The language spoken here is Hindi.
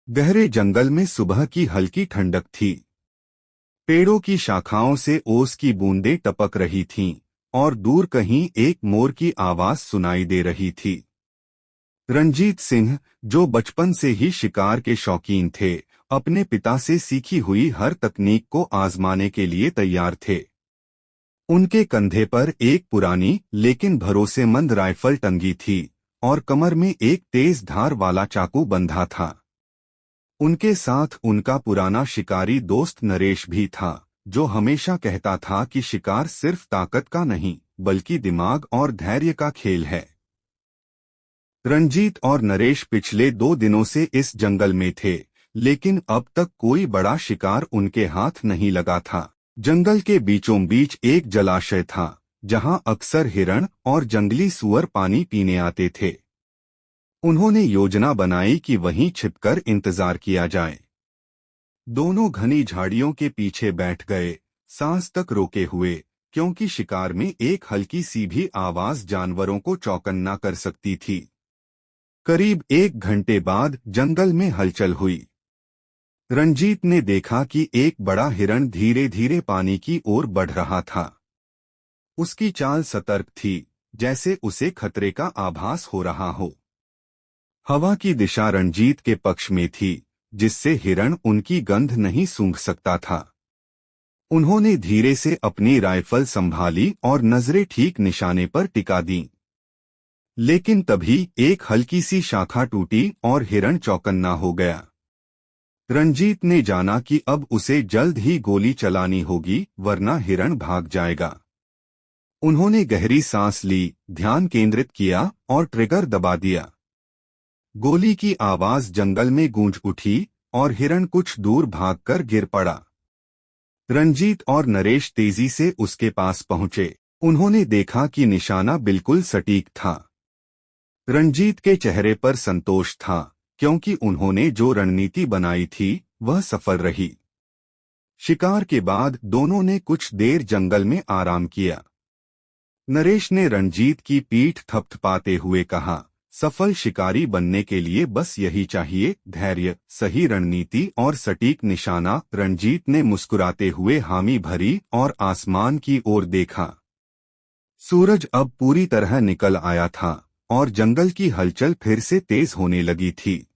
गहरे जंगल में सुबह की हल्की ठंडक थी। पेड़ों की शाखाओं से ओस की बूंदें टपक रही थीं और दूर कहीं एक मोर की आवाज सुनाई दे रही थी। रंजीत सिंह, जो बचपन से ही शिकार के शौकीन थे, अपने पिता से सीखी हुई हर तकनीक को आजमाने के लिए तैयार थे। उनके कंधे पर एक पुरानी लेकिन भरोसेमंद राइफल टंगी थी और कमर में एक तेज धार वाला चाकू बंधा था। उनके साथ उनका पुराना शिकारी दोस्त नरेश भी था, जो हमेशा कहता था कि शिकार सिर्फ ताकत का नहीं, बल्कि दिमाग और धैर्य का खेल है। रंजीत और नरेश पिछले 2 दिनों से इस जंगल में थे, लेकिन अब तक कोई बड़ा शिकार उनके हाथ नहीं लगा था। जंगल के बीचों बीच एक जलाशय था, जहां अक्सर हिरण और जंगली सूअर पानी पीने आते थे। उन्होंने योजना बनाई कि वहीं छिपकर इंतजार किया जाए। दोनों घनी झाड़ियों के पीछे बैठ गए, सांस तक रोके हुए, क्योंकि शिकार में एक हल्की सी भी आवाज जानवरों को चौकन्ना कर सकती थी। करीब 1 घंटे बाद जंगल में हलचल हुई। रंजीत ने देखा कि एक बड़ा हिरण धीरे धीरे पानी की ओर बढ़ रहा था। उसकी चाल सतर्क थी, जैसे उसे खतरे का आभास हो रहा हो। हवा की दिशा रंजीत के पक्ष में थी, जिससे हिरण उनकी गंध नहीं सूंघ सकता था। उन्होंने धीरे से अपनी राइफल संभाली और नजरें ठीक निशाने पर टिका दीं। लेकिन तभी एक हल्की सी शाखा टूटी और हिरण चौकन्ना हो गया। रंजीत ने जाना कि अब उसे जल्द ही गोली चलानी होगी, वरना हिरण भाग जाएगा। उन्होंने गहरी सांस ली, ध्यान केंद्रित किया और ट्रिगर दबा दिया। गोली की आवाज जंगल में गूंज उठी और हिरण कुछ दूर भागकर गिर पड़ा। रंजीत और नरेश तेजी से उसके पास पहुंचे। उन्होंने देखा कि निशाना बिल्कुल सटीक था। रंजीत के चेहरे पर संतोष था, क्योंकि उन्होंने जो रणनीति बनाई थी वह सफल रही। शिकार के बाद दोनों ने कुछ देर जंगल में आराम किया। नरेश ने रंजीत की पीठ थपथपाते हुए कहा, सफल शिकारी बनने के लिए बस यही चाहिए, धैर्य, सही रणनीति और सटीक निशाना। रंजीत ने मुस्कुराते हुए हामी भरी और आसमान की ओर देखा। सूरज अब पूरी तरह निकल आया था और जंगल की हलचल फिर से तेज होने लगी थी।